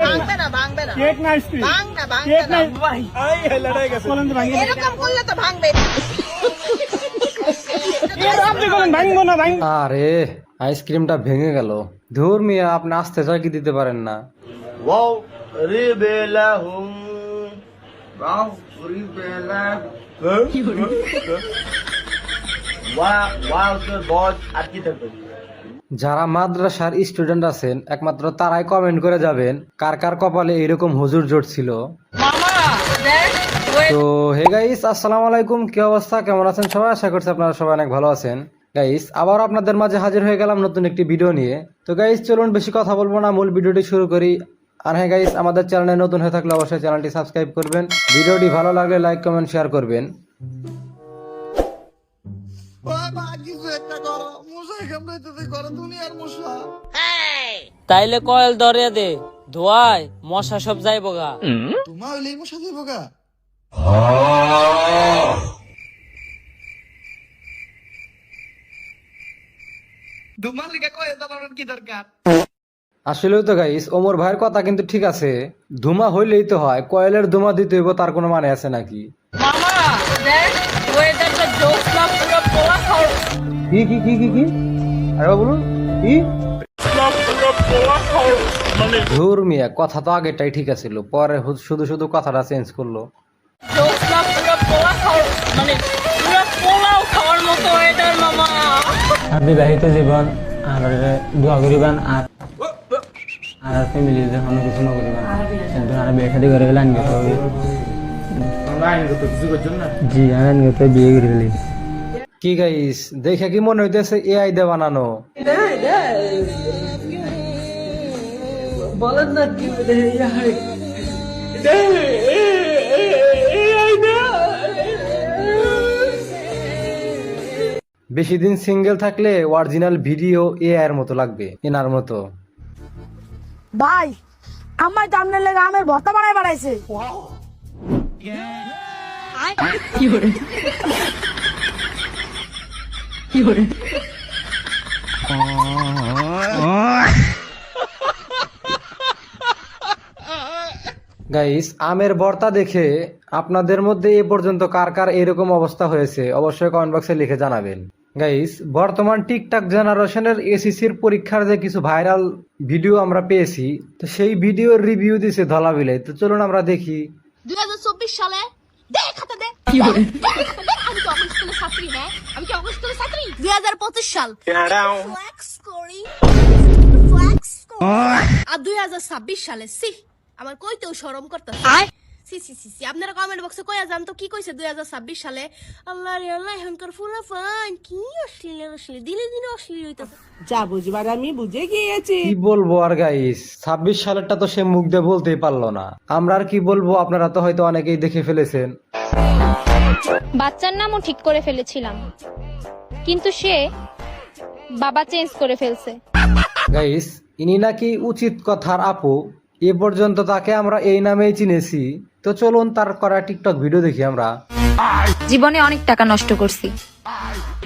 ভাঙবে না ভাঙবে না কেক না আইসক্রিম ভাঙ না ভাঙবে কেক না না ভাই এই লড়াই গেছে বলেন তো ভাঙবে এরকম করলে তো ভাঙবে আপনি বলেন ভাঙবো না ভাঙ আরে আইসক্রিমটা ভেঙে গেল। ধুর মিয়া, আপনি আস্তে চাকি দিতে পারেন না। वाओ रिबेलाहुम वाओ रिबेला वाओ तो बहुत अच्छी तरह যারা মাদ্রাসার স্টুডেন্ট আছেন একমাত্র তারাই কমেন্ট করে যাবেন কার কার কপালে এরকম হুজুর জোট ছিল। তো হে গাইস, আসসালামু আলাইকুম, কি অবস্থা, কেমন আছেন সবাই? আশা করছি আপনারা সবাই অনেক ভালো আছেন। গাইস, আবার আপনাদের মাঝে হাজির হয়ে গেলাম নতুন একটি ভিডিও নিয়ে। তো গাইস, চলুন বেশি কথা বলবো না, মূল ভিডিওটি শুরু করি। আর হ্যাঁ গাইস, আমাদের চ্যানেলে নতুন হয়ে থাকলে অবশ্যই চ্যানেলটি সাবস্ক্রাইব করবেন, ভিডিওটি ভালো লাগলে লাইক কমেন্ট শেয়ার করবেন। তাইলে কয়েল ধরে দে, ধোয়ায় মশা সব যাইবো গা। তোমার হইলে মশা দিব গা। তোমার লিগে কয়ে দাঁড়ানোর কি দরকার? আসলেও তো গাইস, ওমর ভাইয়ের কথা কিন্তু ঠিক আছে, ধুমা হইলেই তো হয়, কয়েলের ধুমা দিতে হইব তার কোনো মানে আছে নাকি? মামা দেখ, ওয়েদারটা জোসলা পুরো পোলা খাও। কি কি কি কি কি আরে বলুন কি? ধুর মিয়া, কথা তো আগেটাই ঠিক আছিল, পরে শুধু শুধু কথাটা চেঞ্জ করলো। জোসলা পুরো পোলা খাও, মানে পুরো পোলাও খাওয়ার মতো ওয়েদার মামা। আর বিবাহিত জীবন আর দোয়া করিবান আর আর ফ্যামিলি যখন কিছু না করিবান আর বিয়ে শাদী করে গেলে আইনগত হবে। জি, আইনগত বিয়ে করে গেলি। কি গাইস, দেখে কি মনে হইতেছে এআই দিয়ে বানানো? বলেন না কি বেশি দিন সিঙ্গেল থাকলে অরিজিনাল ভিডিও এআই এর মতো লাগবে, এনার মতো। ভাই আমার জামনের লেগে আমের ভর্তা বানাই বানাইছে। গাইস, আমের ভর্তা দেখে আপনাদের মধ্যে এ পর্যন্ত কার কার এরকম অবস্থা হয়েছে অবশ্যই কমেন্ট বক্সে লিখে জানাবেন। গাইস, বর্তমান টিকটক জেনারেশনের এসএসসির পরীক্ষার যে কিছু ভাইরাল ভিডিও আমরা পেয়েছি, তো সেই ভিডিওর রিভিউ দিছে ধলা বিলাই। তো চলুন আমরা দেখি। 2024 সালে দেখাতে দে কি হবে আমি তো অফিস স্কুলের ছাত্রী। হ্যাঁ, আমি কি অফিস স্কুলের ছাত্রী? 2025 সাল ফ্লেক্স করি আর 2026 সালে সি আমার কইতেও শরম করতেছে। সি সি সি সি আপনারা কমেন্ট বক্সে কইয়া যান তো কি কইছে 2026 সালে। আল্লাহ রে আল্লাহ, এখনকার ফুলা ফান কি অশ্লীল অশ্লীল, দিনে দিনে অশ্লীল হইতাছে। যা বুঝবার আমি বুঝে গিয়েছি। কি বলবো আর গাইস, 26 সালেরটা তো সে মুখ দিয়ে বলতেই পারলো না, আমরা আর কি বলবো, আপনারা তো হয়তো অনেকেই দেখে ফেলেছেন। বাচ্চার নামও ঠিক করে ফেলেছিলাম, কিন্তু সে বাবা চেঞ্জ করে ফেলছে। গাইস, ইনি নাকি উচিত কথার আপু, এ পর্যন্ত তাকে আমরা এই নামেই চিনেছি। তো চলুন তার করা টিকটক ভিডিও দেখি আমরা। জীবনে অনেক টাকা নষ্ট করছি,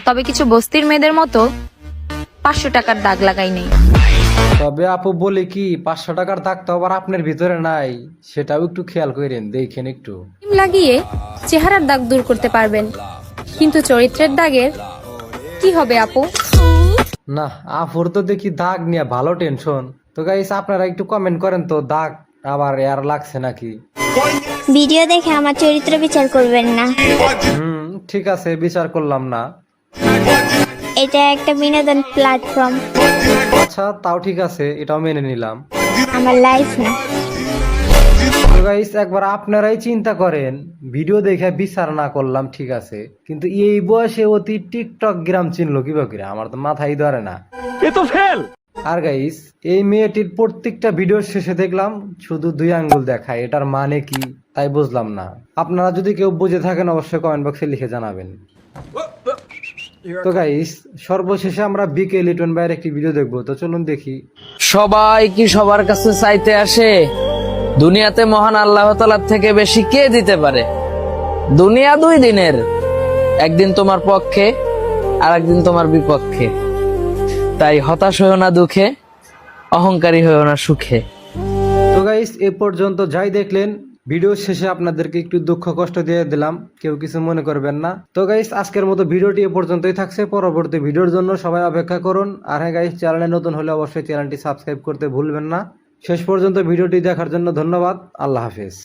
তবে কিছু বস্তির মেয়েদের মতো 500 টাকার দাগ লাগাই নেই। তবে আপু বলে কি 500 টাকার দাগ তো আবার আপনার ভিতরে নাই, সেটাও একটু খেয়াল করেন, দেখেন একটু। ক্রিম লাগিয়ে চেহারার দাগ দূর করতে পারবেন, কিন্তু চরিত্রের দাগের কি হবে আপু? না, আপুর তো দেখি দাগ নিয়ে ভালো টেনশন। তো গাইস, আপনারা একটু কমেন্ট করেন তো, দাগ আবার এর লাগছে নাকি? ভিডিও দেখে আমার চরিত্র বিচার করবেন না। ঠিক আছে, বিচার করলাম না। এটা একটা বিনোদন প্ল্যাটফর্ম। আচ্ছা, তাও ঠিক আছে, এটাও মেনে নিলাম। আমার লাইফ না। তো গাইস, একবার আপনারাই চিন্তা করেন, ভিডিও দেখে বিচার না করলাম ঠিক আছে, কিন্তু এই বয়সে অতি টিকটক গ্রাম চিনলো কিভাবে? আমার তো মাথায় ধরে না। এ তো ফেল। আর গাইস, এই মেয়েটির প্রত্যেকটা ভিডিওর শেষে দেখলাম শুধু 2 আঙ্গুল দেখায়, এটার মানে কি তাই বুঝলাম না। আপনারা যদি কেউ বুঝে থাকেন অবশ্যই কমেন্ট বক্সে লিখে জানাবেন। তো গাইস, সর্বশেষে আমরা বিকে লিটন ভাইয়ের একটি ভিডিও দেখবো, তো চলুন দেখি। সবাই কি সবার কাছে চাইতে আসে? দুনিয়াতে মহান আল্লাহ তাআলার থেকে বেশি কে দিতে পারে? দুনিয়া 2 দিনের, একদিন তোমার পক্ষে আর একদিন তোমার বিপক্ষে। তাই হতাশ হয়েও না দুঃখে, অহংকারী হয়েও না সুখে। তো গাইস এ পর্যন্ত যাই দেখলেন, ভিডিও শেষে আপনাদেরকে একটু দুঃখ কষ্ট দিয়ে দিলাম, কেউ কিছু মনে করবেন না। তো গাইস আজকের মতো ভিডিওটি এ পর্যন্তই থাকছে, পরবর্তী ভিডিওর জন্য সবাই অপেক্ষা করুন। আর হ্যাঁ গাইস, চ্যানেলে নতুন হলে অবশ্যই চ্যানেলটি সাবস্ক্রাইব করতে ভুলবেন না। শেষ পর্যন্ত ভিডিওটি দেখার জন্য ধন্যবাদ। আল্লাহ হাফেজ।